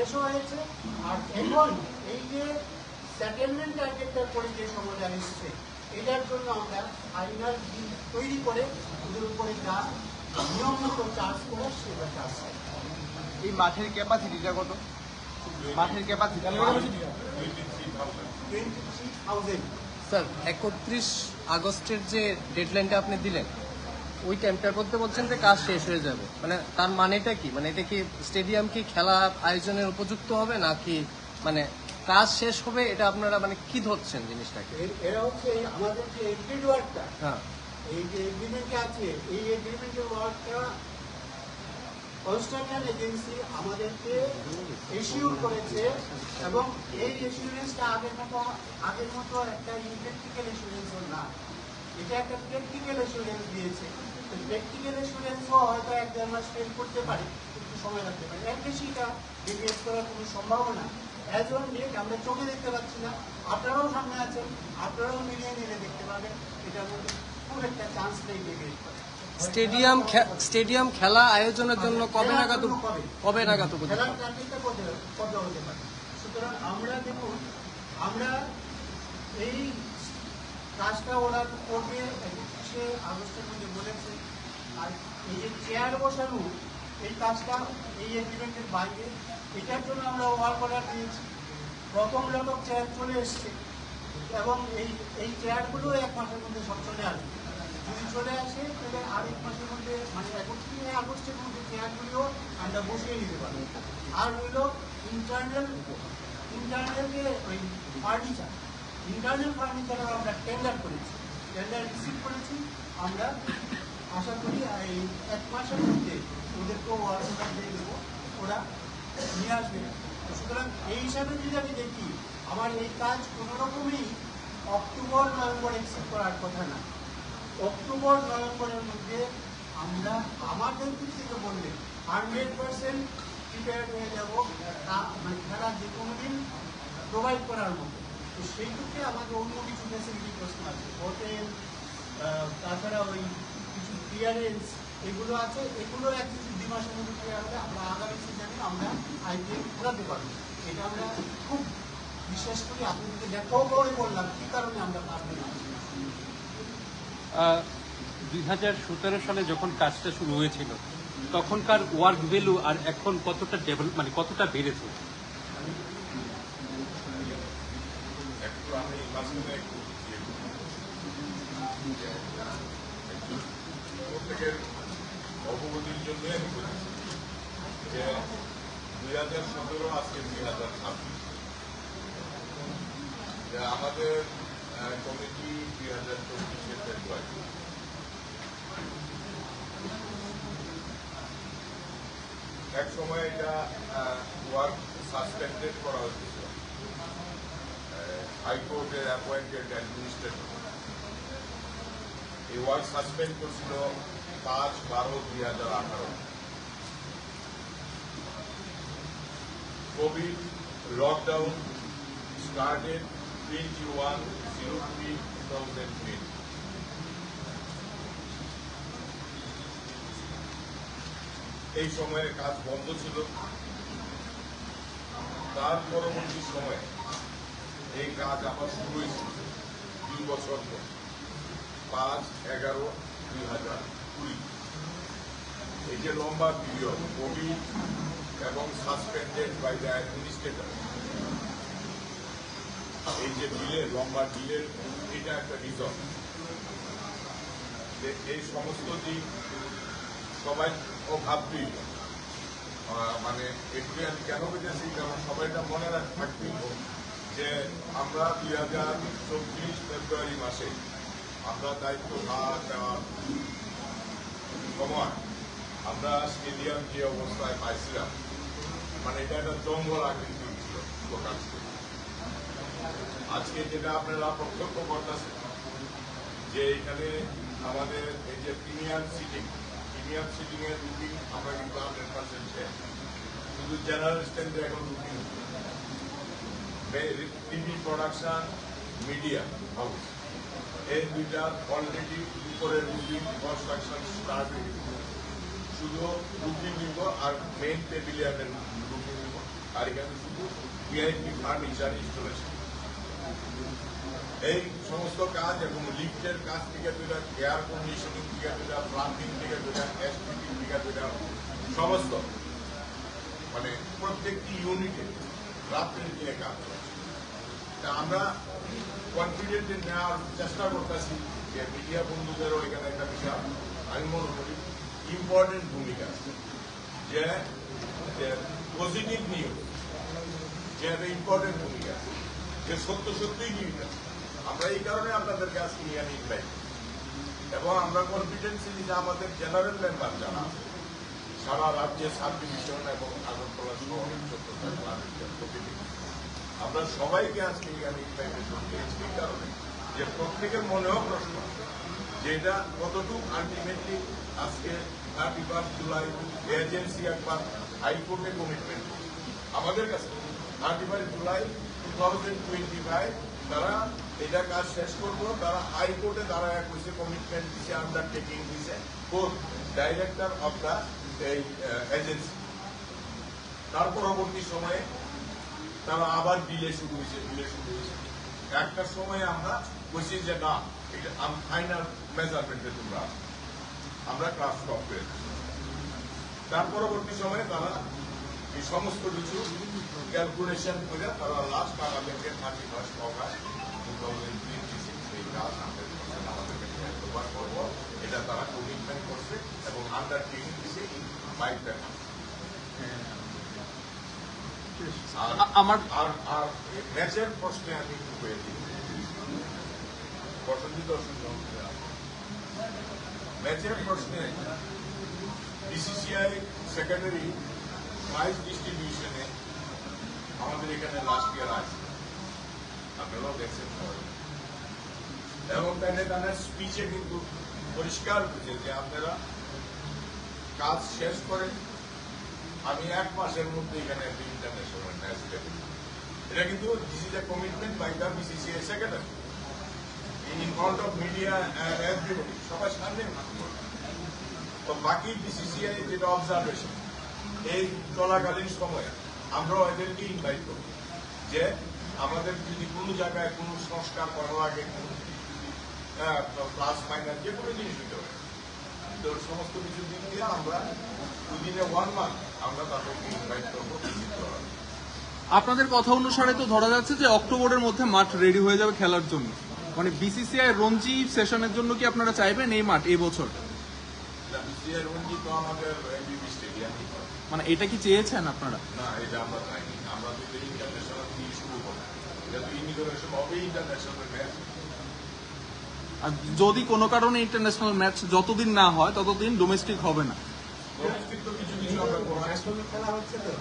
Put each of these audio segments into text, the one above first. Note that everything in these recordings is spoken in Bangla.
শেষও হয়েছে। আর এখন এই যে সেটেলমেন্ট টার্গেটটার পরে যে সমাধান এসছে, এটার জন্য আমরা ফাইনাল বিল তৈরি করে ওদের উপরে যা নিয়ম মতো চার্জ করে সেটা চার্জ করি। এই মাঠের ক্যাপাসিটিটা কত? মাঠের ক্যাপাসিটি 23,000। স্যার 31 আগস্টের যে ডেডলাইনটা আপনি দিলেন, ওই টাইমটার মধ্যে বলছেন যে কাজ শেষ হয়ে যাবে, মানে তার মানেটা কি? মানে এটা কি স্টেডিয়াম কি খেলা আয়োজনের উপযুক্ত হবে নাকি মানে কাজ শেষ হবে, এটা আপনারা মানে কি ধরছেন জিনিসটাকে? এরা হচ্ছে আমাদের যে এগ্রিড ওয়ার্কটা, হ্যাঁ, এই যে এগ্রিমেন্টে আছে, এই এগ্রিমেন্টের ওয়ার্কটা কনস্ট্রাকশন এজেন্সি আমাদেরকে ইস্যু করেছে এবং এই ইন্স্যুরেন্সটা আগের মতো একটা ইলেকট্রিক্যাল ইন্স্যুরেন্স না, এটা একটা প্র্যাকটিক্যাল ইন্স্যুরেন্স দিয়েছে। তো প্র্যাকটিক্যাল ইন্স্যুরেন্সও হয়তো 1-1.5 মাস ফেল করতে পারে, একটু সময় লাগতে পারে, এর বেশি এটা ডিভিয়েট করার কোনো সম্ভাবনা অ্যাজ অন ডেট আমরা চোখে দেখতে পাচ্ছি না। আপনারাও সামনে আছেন, আপনারাও মিলিয়ে নিলে দেখতে পাবেন এটার মধ্যে খুব একটা চান্স নেই ডিভিয়েট করার। স্টেডিয়াম খেলা আয়োজনের জন্য কবে নাগাদ খেলার টার্গেটটা কত হতে পারে? সুতরাং আমরা দেখুন, আমরা এই কাজটা ওরা করবে 31শে আগস্টের মধ্যে বলেছে। আর এই যে চেয়ার বসানো, এই কাজটা এই এগ্রিমেন্টের বাইরে, এটার জন্য আমরা ওয়ার্ক অর্ডার দিয়েছি। প্রথম লটক চেয়ার চলে এসছে এবং এই চেয়ারগুলো 1 মাসের মধ্যে সব চলে আসবে। যদি চলে আসে তাহলে আর 1 মাসের মধ্যে, মানে 31 আগস্টের মধ্যে চেয়ারগুলিও আমরা বসিয়ে নিতে পারবো। আর হইল ইন্টারনাল যে ওই ফার্নিচার, ইন্টারনাল ফার্নিচারও আমরা টেন্ডার করেছি, টেন্ডার রিসিভ করেছি। আমরা আশা করি এই 1 মাসের মধ্যে ওদেরকেও অর্ডার দিয়ে দেবো, ওরা নিয়ে আসবে। সুতরাং এই হিসাবে যদি আমি দেখি, আমার এই কাজ কোনো রকমই অক্টোবর-নভেম্বর এক্সিট করার কথা না। অক্টোবর-নভেম্বরের মধ্যে আমরা আমাদের দিক থেকে বললে 100% প্রিপেয়ার হয়ে যাব, মানে খেলা যে কোনো দিন প্রোভাইড করার মতো। তো সেই ক্ষেত্রে আমাদের অন্য কিছু ফ্যাসিলিটি প্রশ্ন আছে, হোটেল, তাছাড়া ওই কিছু ক্লিয়ারেন্স এগুলো আছে, এগুলো অ্যাকচুয়ালি 2 মাসের মধ্যে ক্লিয়ার হলে আমরা আগামী সিজনে আমরা আইপিএল খেলাতে পারবো। এটা আমরা খুব বিশ্বাস করি। আপনাদেরকে দেখাও করে বললাম কী কারণে আমরা পারবো না। 2017 সালে যখন কাজটা শুরু হয়েছিল তখনকার ওয়ার্ক ভ্যালু আর এখন কতটা ডেভেলপ, মানে কতটা বেড়েছে? প্রত্যেকের অবগতির জন্য আমি বলছি যে 2017 আজকে 2026, আমাদের কমিটি 2024 ফেব্রুয়ারি। এক সময় এটা ওয়ার্ক সাসপেন্ডেড করা হয়েছিল হাইকোর্টের অ্যাপয়েন্টেড অ্যাডমিনিস্ট্রেটর। এই ওয়ার্ক সাসপেন্ড করছিল 5/12/2018। Covid lockdown started 21/03/2020. এই সময়ে কাজ বন্ধ ছিল। তার পরবর্তী সময়ে এই কাজ আবার শুরু হয়েছিল 2 বছর পর, 5/11/2020। এই যে লম্বা পিরিয়ড, কোভিড এবং সাসপেন্ডেড বাই দ্য অ্যাডমিনিস্ট্রেটর, এই যে লম্বা ডিলের এটা একটা রিজন। যে এই সমস্ত দিক সবাই ভাবতেই, মানে এপ্রিল কেন হয়েছে, কারণ সবাইটা মনে রাখতেই যে আমরা 2024 ফেব্রুয়ারি মাসে আমরা দায়িত্ব ভাগ দেওয়ার সময় আমরা স্টেডিয়াম যে অবস্থায় পাইছিলাম, মানে এটা একটা জঙ্গল আকৃতি ছিল প্রকাশ। আজকে যেটা আপনারা প্রত্যক্ষ করতেছেন যে এখানে আমাদের এই যে প্রিমিয়াম সিটিং এর বুকিং আমরা কিন্তু 100% শেষ। শুধু জেনারেল স্ট্যান্ডে এখন booking, TV production, media house, এই দুইটা অলরেডি উপরের বুকিং কনস্ট্রাকশন স্টার্ট হয়ে গেছে। শুধু বুকিং নিব আর মেইন পেভিলিয়নের বুকিং নিব আর এখানে শুধু ভিআইপি ফার্নিচার ইনস্টলেশন, এই সমস্ত কাজ এবং লিফটের কাজ থেকে দুইটা, এয়ার কন্ডিশনিং থেকে দুইটা, প্লাম্বিং থেকে দুইটা, এসটিপি থেকে দুইটা, সমস্ত মানে প্রত্যেকটি ইউনিটে রাত্রের দিয়ে কাজ করছে। তা আমরা কনফিডেন্ট নেওয়ার চেষ্টা করতেছি যে মিডিয়া বন্ধুদেরও এখানে একটা বিশাল আমি মনে করি ইম্পর্টেন্ট ভূমিকা আছে, যে পজিটিভ নিউজ, যে একটা ইম্পর্টেন্ট ভূমিকা আছে, যে সত্যই নিউজ আছে। আমরা এই কারণে আপনাদেরকে আজকে নিয়ে ইনভাইট, এবং আমরা কনফিডেন্সি যে আমাদের জেনারেল মেম্বার যারা আছে সারা রাজ্যের সাব ডিভিশন এবং আগরতলা শহরের 14টা ক্লাবের প্রতিনিধি, আমরা সবাইকে আজকে এখানে ইনভাইটেশন দিয়েছি এই কারণে যে প্রত্যেকের মনেও প্রশ্ন যে এটা কতটুকু আলটিমেটলি আজকে 31 জুলাই এজেন্সি একবার হাইকোর্টে কমিটমেন্ট আমাদের কাছে 31 জুলাই 2025 তারা এটা কাজ শেষ করবো, তারা হাইকোর্টে তারা এক হয়েছে কমিটমেন্ট দিচ্ছে, আন্ডারটেকিং দিচ্ছে কোর্ট ডাইরেক্টর অফ দ্য এই এজেন্সি। তার পরবর্তী সময়ে তারা আবার ডিলে শুরু হয়েছে। একটা সময় আমরা বলছি যে না, এটা ফাইনাল মেজারমেন্টে তোমরা আমরা ক্লাস স্টপ করে দিচ্ছি। তার পরবর্তী সময়ে তারা এই সমস্ত কিছু ক্যালকুলেশন করে তারা লাস্ট আমাদেরকে 31 অগাস্ট 2026 এই কাজ আমাদেরকে হ্যান্ডওভার করবো, এটা তারা কমিটমেন্ট করছে এবং আন্ডারটেকিং দিচ্ছে ইন 5 টাকা। আমার আর ম্যাচের প্রশ্নে আমি একটু হয়ে দিই ম্যাচের প্রশ্নে বিসিসিআই সেক্রেটারি প্রাইজ ডিস্ট্রিবিউশনে আমাদের এখানে লাস্ট ইয়ার আছে, আপনারাও দেখছেন, এবং তাদের স্পিচে কিন্তু পরিষ্কার হয়েছে যে আপনারা কাজ শেষ করেন, আমি 1 মাসের মধ্যে এখানে একটা ইন্টারন্যাশনাল ম্যাচ দেবো। এটা কিন্তু this is a commitment by the BCCI secretary in front of media everybody, সবাই সামনে। তো বাকি বিসিসিআই যেটা অবজারভেশন এই চলাকালীন সময়ে আমরাও এদেরকে ইনভাইট করব যে আমাদের যদি কোনো জায়গায় কোনো সংস্কার করা লাগে, প্লাস মাইনাস যে কোনো জিনিস হতে পারে, তো সমস্ত কিছু দিক দিয়ে আমরা উইদিন 1 মান্থ আমরা তাদেরকে ইনভাইট করবো ভিজিট করার। আপনাদের কথা অনুসারে তো ধরা যাচ্ছে যে অক্টোবরের মধ্যে মাঠ রেডি হয়ে যাবে খেলার জন্য, মানে বিসিসিআই রঞ্জি সেশনের জন্য কি আপনারা চাইবেন এই মাঠ এই বছর? বিসিসিআই রঞ্জি তো আমাদের এমবিবি স্টেডিয়াম, মানে এটা কি চেয়েছেন আপনারা? না, এটা আমরা চাইনি। আমরা তো ইন্টারন্যাশনাল দিয়ে শুরু করবো, এটা তো ইমিগ্রেশন হবে ইন্টারন্যাশনাল ম্যাচ। আর যদি কোনো কারণে ইন্টারন্যাশনাল ম্যাচ যতদিন না হয় ততদিন ডোমেস্টিক হবে না? ডোমেস্টিক তো কিছু আমরা খেলা হচ্ছে তো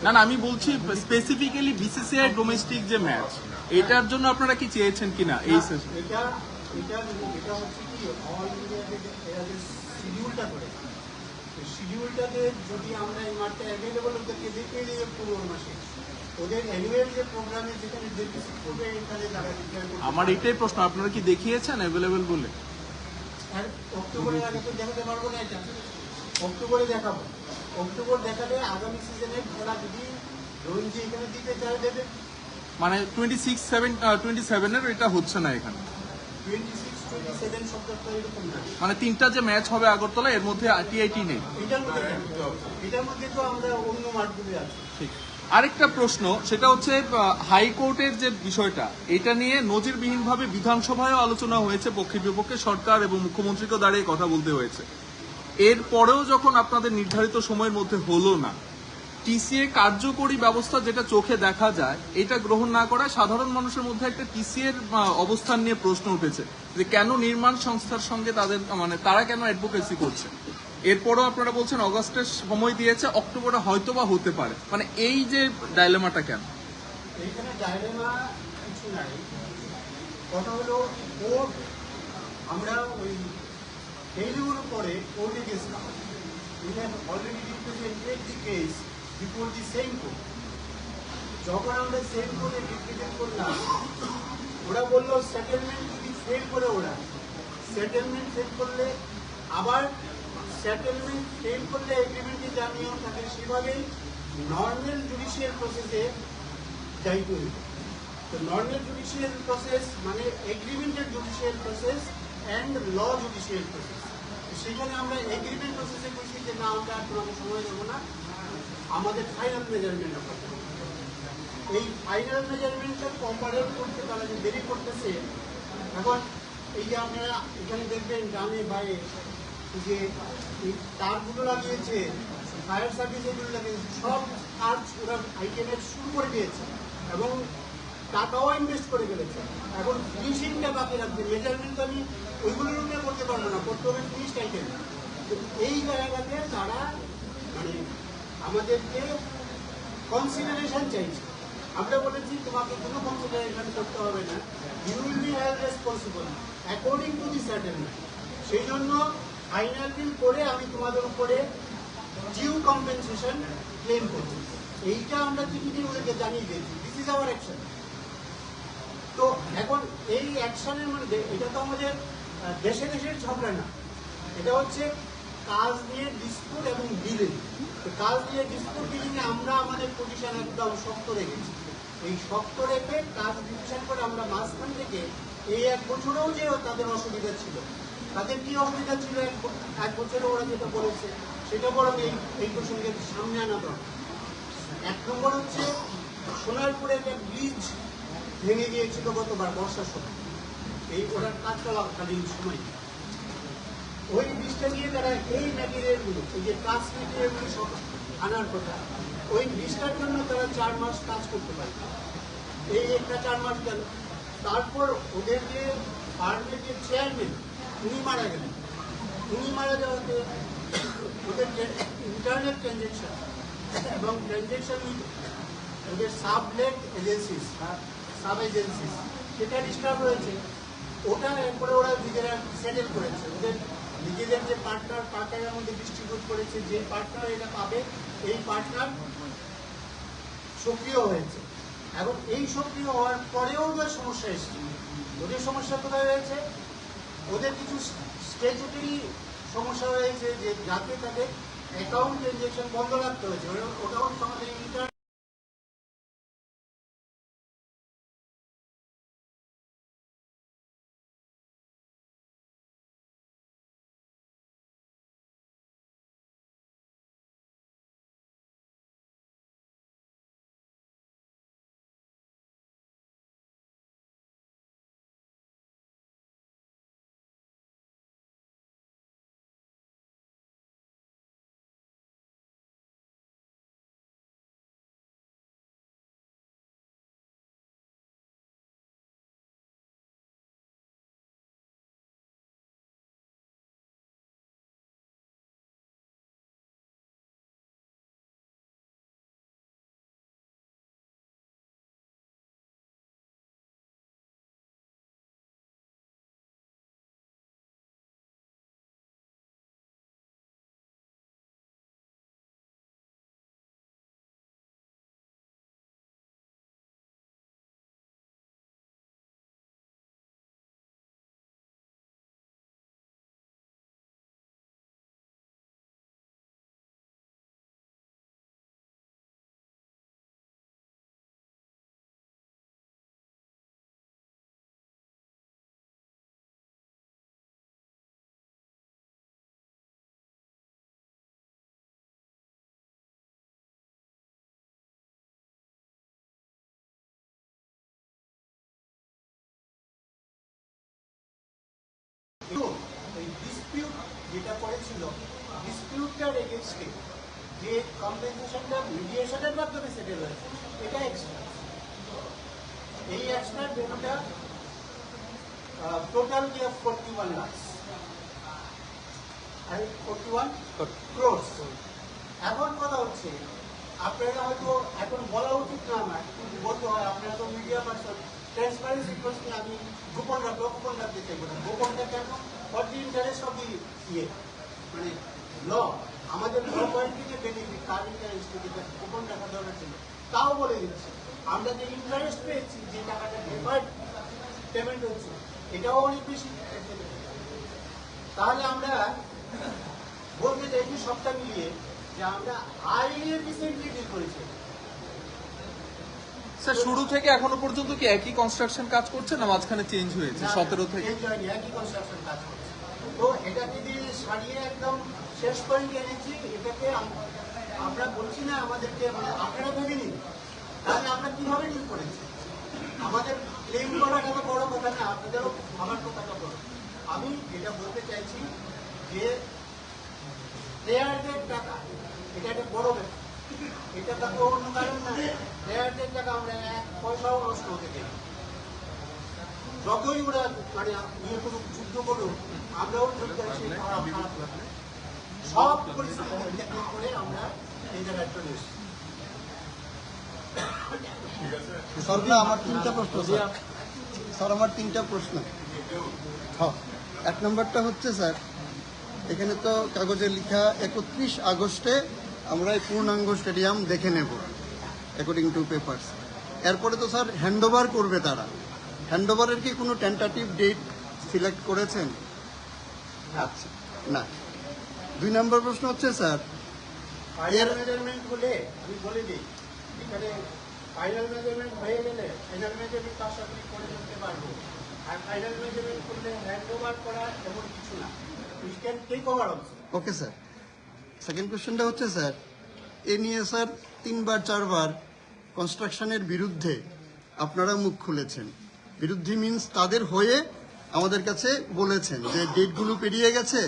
না না, আমি বলছি স্পেসিফিক্যালি বিসিসিআই ডোমেস্টিক যে ম্যাচ, এটার জন্য আপনারা কি চেয়েছেন কিনা এই সেশন? এটা হচ্ছে কি অল ইন্ডিয়াতে শিডিউলটা করে, শিডিউলটাতে যদি আমরা এই মাঠটা অ্যাভেলেবল ওদেরকে দেখে দিয়ে পুরো মাসে ওদের অ্যানুয়াল যে প্রোগ্রামে যেখানে ডেফিসিট করবে এখানে তারা ডিক্লেয়ার করবে। আমার এটাই প্রশ্ন, আপনারা কি দেখিয়েছেন অ্যাভেলেবল বলে? আর অক্টোবরের আগে তো দেখাতে পারবো না, এটা অক্টোবরে দেখাবো। অক্টোবর দেখালে আগামী সিজনের খেলা যদি রঞ্জি এখানে দিতে চায় দেবে। মানে 26-27 এটা হচ্ছে না এখানে, 26-27 সপ্তাহ এরকম না, মানে 3টা যে ম্যাচ হবে আগরতলা এর মধ্যে টিআইটি নেই। এটার মধ্যে তো আমরা অন্য মাঠগুলি আছি। ঠিক। আরেকটা প্রশ্ন, সেটা হচ্ছে হাইকোর্টের যে বিষয়টা, এটা নিয়ে নজিরবিহীনভাবে বিধানসভায়ও আলোচনা হয়েছে, পক্ষে বিপক্ষে সরকার এবং মুখ্যমন্ত্রীকেও দাঁড়িয়ে কথা বলতে হয়েছে। এরপরেও যখন আপনাদের নির্ধারিত সময়ের মধ্যে হলো না, টিসিএ কার্যকরী ব্যবস্থা যেটা চোখে দেখা যায় এটা গ্রহণ না করায় সাধারণ মানুষের মধ্যে একটা টিসিএর অবস্থান নিয়ে প্রশ্ন উঠেছে যে কেন নির্মাণ সংস্থার সঙ্গে তাদের মানে তারা কেন অ্যাডভোকেসি করছে। এরপরও আপনারা বলছেন অগাস্টের সময় দিয়েছে, অক্টোবরে হয়তো বা হতে পারে, মানে এই যে ডাইলেমাটা কেন? এইখানে ডাইলেমা কিছু নাই, কথা হলো কোর্ট, আমরা ওই ফেইলিউর পরে কোর্টে গেছিলাম, we have already represented the case before the same court. যখন আমরা সেম কোর্টে রিপ্রেজেন্ট করলাম, ওরা বললো সেটেলমেন্ট যদি ফেল করে, ওরা সেটেলমেন্ট ফেল করলে আবার সেটেলমেন্ট ফেল করলে এগ্রিমেন্টে যা নিয়ম থাকে সেভাবেই নর্মাল জুডিশিয়াল প্রসেসে যাইতে হইব। তো নর্মাল জুডিশিয়াল প্রসেস মানে agreemented judicial process and law judicial process. সেখানে আমরা এগ্রিমেন্ট প্রসেসে বলছি যে না, আমরা আর কোনো সময় দেবো না, আমাদের ফাইনাল মেজারমেন্ট আমরা করবো। এই ফাইনাল মেজারমেন্টটা কম্পারেট করতে তারা যে দেরি করতেছে। এখন এই যে আপনারা এখানে দেখবেন ডানে বাইরে যে এই তারগুলো লাগিয়েছে, ফায়ার সার্ভিস এগুলো লাগিয়েছে, সব কাজ ওরা আইটেমের শুরু করে দিয়েছে এবং টাকাও ইনভেস্ট করে ফেলেছে। এখন ফিনিশিংটা বাকি রাখবে, মেজারমেন্ট আমি ওইগুলোর উপরে করতে পারবো না, করতে হবে ফিনিশড আইটেম। এই জায়গাতে তারা মানে আমাদেরকে কনসিডারেশন চাইছে। আমরা বলেছি তোমাকে কোনো কনসিডারেশন করতে হবে না, you will be held responsible according to the settlement. সেই জন্য ফাইনাল বিল করে আমি তোমাদের উপরে ডিউ কম্পেনসেশন ক্লেম করছি। এইটা আমরা চিঠি ওদেরকে জানিয়ে দিয়েছি, দিস ইজ আওয়ার অ্যাকশন। তো এখন এই অ্যাকশনের মধ্যে এটা তো আমাদের দেশে দেশের ঝগড়া না, এটা হচ্ছে কাজ নিয়ে ডিসপুট এবং বিলিং। তো কাজ নিয়ে ডিসপুট বিলিংয়ে আমরা আমাদের পজিশন একদম শক্ত রেখেছি। এই শক্ত রেখে কাজ ডিসিশন করে আমরা মাঝখান থেকে এই 1 বছরেও যে তাদের অসুবিধা ছিল, তাদের কি অসুবিধা ছিল 1 বছরে ওরা যেটা বলেছে সেটা বরং এই প্রসঙ্গে সামনে আনা দরকার। 1 নম্বর হচ্ছে সোনারপুরে একটা ব্রিজ ভেঙে গিয়েছিল গতবার বর্ষার সময়, এই ওরা কাজ চলাকালীন সময়। ওই ব্রিজটা নিয়ে তারা এই ম্যাটেরিয়ালগুলো, এই যে কাজ ম্যাটেরিয়ালগুলো সব আনার কথা, ওই ব্রিজটার জন্য তারা 4 মাস কাজ করতে পারে। এই একটা 4 মাস গেল। তারপর ওদের যে ফার্মের যে চেয়ারম্যান উনি মারা গেলেন। উনি মারা যাওয়াতে ওদের ইন্টারনেট ট্রানজেকশন এবং ট্রানজেকশন ওদের সাবলেট এজেন্সিস, সাব এজেন্সিস, সেটা ডিস্টার্ব হয়েছে। ওটা এরপরে ওরা নিজেরা সেটেল করেছে। ওদের নিজেদের যে পার্টনারের মধ্যে ডিস্ট্রিবিউট করেছে, যে পার্টনার এটা পাবে এই পার্টনার সক্রিয় হয়েছে। এখন এই সক্রিয় হওয়ার পরেও ওদের সমস্যা এসেছে। ওদের সমস্যা কোথায় হয়েছে? ওদের কিছু স্ট্যাচুটারি সমস্যা হয়েছে, যে যাতে তাদের অ্যাকাউন্ট ট্রানজেকশন বন্ধ রাখতে হয়েছে। ওটাও আমাদের ডিসপিউট যেটা করেছিল, ডিসপিউটটার এগেইনস্টে যে কম্পেনসেশনটা মিডিয়েশনের মাধ্যমে সেটেল হয়েছে, এটা এক্সট্রা। এই এক্সট্রা ভ্যালুটা টোটাল কি 41 লাখ, 41 ক্রোর্স। এখন কথা হচ্ছে, আপনারা হয়তো এখন বলা উচিত না আমার, কিন্তু বলতে হয়, আপনারা তো মিডিয়া পারসন, ট্রান্সপারেন্সি প্রশ্নে আমি গোপন রাখতে চাইব না। গোপনটা কেন? For the interest of the মানে ল, আমাদের ল পয়েন্টে যে বেনিফিট, তার ইন্টারেস্ট যেটা গোপন রাখা দরকার ছিল, তাও বলে দিচ্ছি। আমরা যে ইন্টারেস্ট পেয়েছি, যে টাকাটা ডেফার্ড পেমেন্ট হচ্ছে, এটাও অনেক বেশি। তাহলে আমরা বলতে চাই যে সবটা মিলিয়ে যে আমরা হাইলি রিসেন্টলি ডিল করেছি। স্যার শুরু থেকে এখনো পর্যন্ত কি একই কনস্ট্রাকশন কাজ করছে না মাঝখানে চেঞ্জ হয়েছে 17 থেকে? একই কনস্ট্রাকশন কাজ করছে। তো এটা যদি সারিয়ে একদম শেষ পয়েন্ট এনেছি, এটাকে আমরা বলছি না আমাদেরকে, মানে আপনারা ভেবে নিন তাহলে আমরা কিভাবে ডিল করেছি। আমাদের ক্লেম করাটা তো বড় কথা না, আপনাদেরও আমার কথাটা বড়। আমি যেটা বলতে চাইছি যে প্লেয়ারদের টাকা এটা একটা বড় ব্যাপার, এটা তো অন্য কারণ না। প্লেয়ারদের টাকা আমরা 1 পয়সাও নষ্ট হতে দিই, যতই ওরা মানে নিয়ে কোনো যুদ্ধ করুক আমরাও যুদ্ধ খারাপ লাগবে। সব পরিস্থিতি করে আমরা এই জায়গায় চলে এসেছি। স্যার আমার 3টা প্রশ্ন স্যার আমার 3টা প্রশ্ন। হ্যাঁ, 1 নম্বরটা হচ্ছে স্যার, এখানে তো কাগজে লেখা 31 আগস্টে আমরা এই পূর্ণাঙ্গ স্টেডিয়াম দেখে নেব অ্যাকর্ডিং টু পেপারস। এরপরে তো স্যার হ্যান্ডওভার করবে তারা, হ্যান্ডওভারের কি কোনো টেন্টাটিভ ডেট সিলেক্ট করেছেন? আচ্ছা, না। 2 নম্বর প্রশ্ন হচ্ছে স্যার, ফাইনাল মেজারমেন্ট হলে আমি বলে দিই, এখানে ফাইনাল মেজারমেন্ট হয়ে গেলে ফাইনাল মেজারমেন্ট আশা করি করে করতে পারবো। আর ফাইনাল মেজারমেন্ট করলে হ্যান্ড ওভার করা এমন কিছু না, we can take over also. Okay sir. Second কোশ্চেনটা হচ্ছে স্যার, এ নিয়ে স্যার 3বার 4বার কনস্ট্রাকশনের বিরুদ্ধে আপনারা মুখ খুলেছেন। বিরুদ্ধে মিন্স তাদের হয়ে আমাদের কাছে বলেছেন যে ডেটগুলো পেরিয়ে গেছে,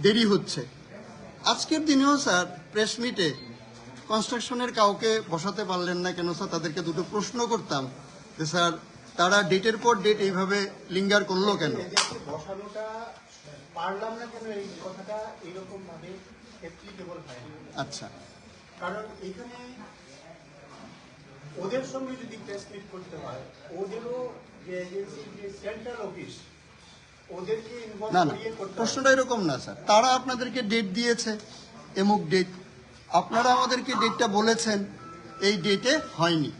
দেরি হচ্ছে। আজকের দিনেও স্যার প্রেস মিটে কনস্ট্রাকশনের কাউকে বসাতে পারলেন না কেন স্যার? তাদেরকে দুটো প্রশ্ন করতাম যে স্যার তারা ডেটের পর ডেট এইভাবে লিঙ্গার করলো কেন? এদেরকে বসানোটা পারলাম না কেন, এই কথাটা এইরকম ভাবে অ্যাপ্লিকেবল হয় না। আচ্ছা, কারণ এখানে ওদের সঙ্গে যদি প্রেস মিট করতে হয়, ওদেরও যে এজেন্সির যে সেন্ট্রাল অফিস ওদেরকে ইনভলভ না না, করিয়ে করতে হবে। প্রশ্নটা এরকম না স্যার। তারা আপনাদেরকে ডেট দিয়েছে, এমুক ডেট, আপনারা আমাদেরকে ডেটটা বলেছেন, এই ডেটে হয়নি।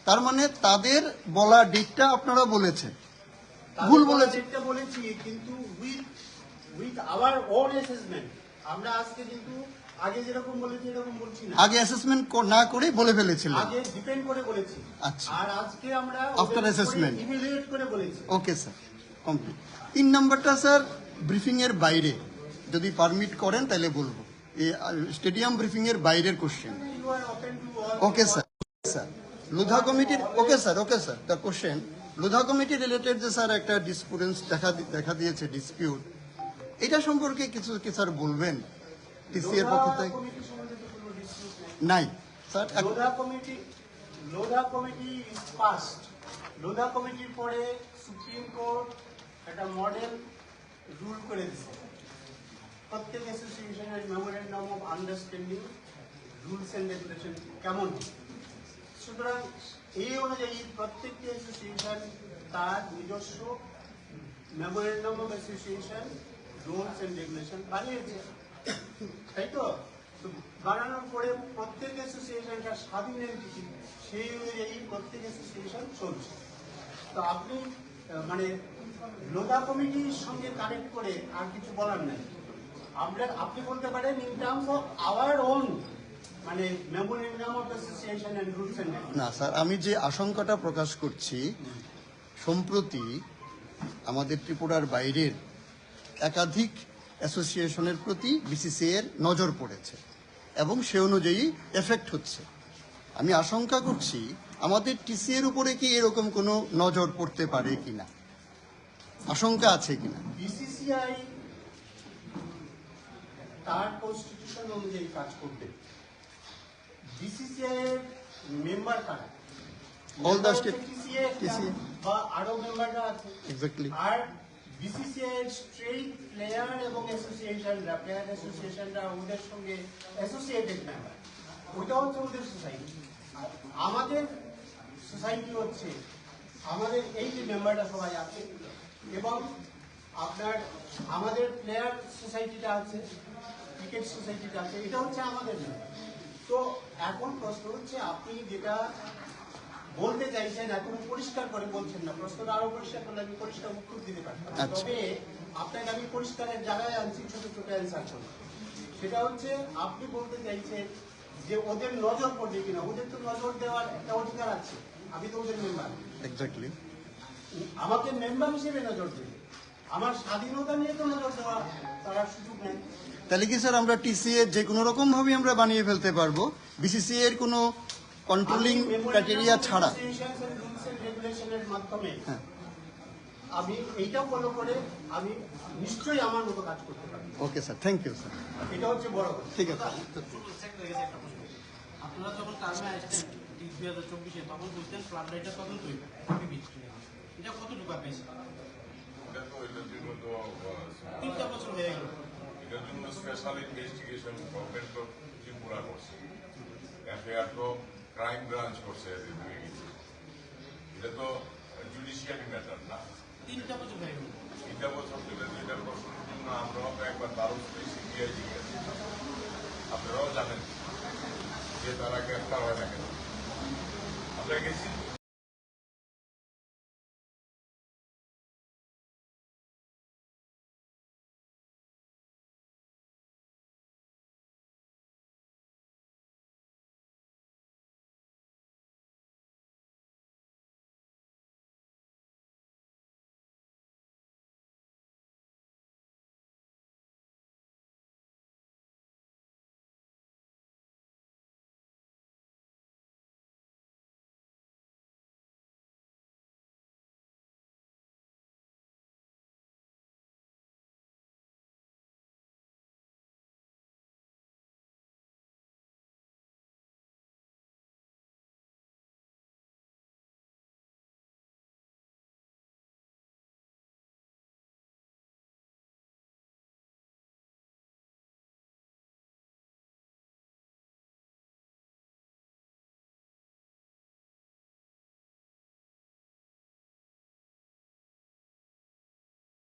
তার মানে তাদের বলা ডেটটা আপনারা বলেছেন, ভুল বলেছেন। যেটা বলেছি, কিন্তু উইথ আওয়ার ওন অ্যাসেসমেন্ট। আমরা আজকে কিন্তু আগে যেরকম বলেছি এরকম বলছি না, আগে অ্যাসেসমেন্ট না করে বলে ফেলেছিলেন। আগে ডিপেন্ড করে বলেছি। আচ্ছা। আর আজকে আমরা After assessment. ইভ্যালুয়েট করে বলেছি। Okay sir, complete. 3 নম্বরটা স্যার, ব্রিফিং এর বাইরে যদি পারমিট করেন তাহলে বলবো, এই স্টেডিয়াম ব্রিফিং এর বাইরের question. You are open to all. Okay sir. Sir Lodha কমিটির, okay sir the question, Lodha committee related যে স্যার একটা ডিসপুটেন্স দেখা দিয়েছে, ডিসপিউট, এটা সম্পর্কে কিছু কি স্যার বলবেন? টিসি এর পক্ষ থেকে কমিটি সম্বন্ধে তো কোনো ডিসপিউট নেই। নাই স্যার। Lodha committee is past. Lodha কমিটির পরে সুপ্রিম কোর্ট একটা মডেল রুল করে দিচ্ছে, প্রত্যেক অ্যাসোসিয়েশনের memorandum of understanding rules and regulation কেমন হবে। সুতরাং এই অনুযায়ী প্রত্যেকটি অ্যাসোসিয়েশন তার নিজস্ব memorandum of association rules and regulation বানিয়েছে, তাই তো? তো বানানোর পরে প্রত্যেক অ্যাসোসিয়েশনটা স্বাধীন এন্টিটি, সেই অনুযায়ী প্রত্যেক অ্যাসোসিয়েশন চলছে। তো আপনি মানে লোধা কমিটির সঙ্গে কানেক্ট করে আর কিছু বলার নাই। আপনি বলতে পারেন in terms of our own মানে memorandum of association and rules and না স্যার, আমি যে আশঙ্কাটা প্রকাশ করছি, সম্প্রতি আমাদের ত্রিপুরার বাইরের একাধিক অ্যাসোসিয়েশনের প্রতি বিসিসিআই এর নজর পড়েছে এবং সে অনুযায়ী এফেক্ট হচ্ছে। আমি আশঙ্কা করছি আমাদের টিসি এর উপরে কি এরকম কোনো নজর পড়তে পারে কিনা, আশঙ্কা আছে কিনা। বিসিসিআই তার কনস্টিটিউশন অনুযায়ী কাজ করবে। বিসিসিআই এর মেম্বার কারা? All the Member state- হচ্ছে TCA TCA বা আরো মেম্বাররা আছে। এক্স্যাক্টলি। আর বিসিসিআই এর স্ট্রেট প্লেয়ার এবং অ্যাসোসিয়েশনরা, প্লেয়ার অ্যাসোসিয়েশনরা ওদের সঙ্গে অ্যাসোসিয়েটেড মেম্বার, ওটা হচ্ছে ওদের সোসাইটি। আমাদের সোসাইটি হচ্ছে আমাদের এই যে মেম্বাররা সবাই আছে, এবং আপনার আমাদের প্লেয়ার সোসাইটিটা আছে, ক্রিকেট সোসাইটিটা আছে, এটা হচ্ছে আমাদের মেম্বার। তো এখন প্রশ্ন হচ্ছে আপনি যেটা বলতে চাইছেন এখন পরিষ্কার করে বলছেন না, প্রশ্নটা আরো পরিষ্কার করলে আমি পরিষ্কার উত্তর দিতে পারি। আচ্ছা। তবে আপনাকে আমি পরিষ্কারের জায়গায় আনছি ছোট ছোট অ্যান্সার করব। সেটা হচ্ছে আপনি বলতে চাইছেন যে ওদের নজর পড়বে কিনা, ওদের তো নজর দেওয়ার একটা অধিকার আছে, আমি তো ওদের মেম্বার, এক্স্যাক্টলি। আমাকে মেম্বার হিসেবে নজর দেবে, আমার স্বাধীনতা নিয়ে তো নজর দেওয়া তার সুযোগ নেই। তাহলে কি স্যার আমরা টিসিএ যে কোনো রকম ভাবে আমরা বানিয়ে ফেলতে পারবো, বিসিসিআই এর কোনো কন্ট্রোলিং ক্রাইটেরিয়া ছাড়া? রুলস এন্ড রেগুলেশনের মাধ্যমে হ্যাঁ, আমি এইটা ফলো করে আমি নিশ্চয়ই আমার মতো কাজ করতে পারি। Okay sir, thank you sir. এটা হচ্ছে বড় কথা। ঠিক আছে। আপনারা যখন টার্মে আসছেন 2024-এ তখন বুঝতেন ফ্লাড লাইটটা তদন্ত হইবে এটা কতটুকু পেয়েছে? এটা তো এটার জন্য তো 3টা বছর হয়ে গেল। এটার জন্য special investigation government of Tripura করছে, এফআইআর তো ক্রাইম ব্রাঞ্চ করছে, এদের হয়ে গেছে। এটা তো জুডিশিয়ারি ম্যাটার না। 3টা বছর হয়ে গেল। 3টা বছর ধরে এটা প্রশ্নের জন্য আমরাও তো একবার দ্বারস্থ সিবিআই গেছি, আপনারাও জানেন যে তারা গ্রেফতার হয় না কেন। আমরা গেছি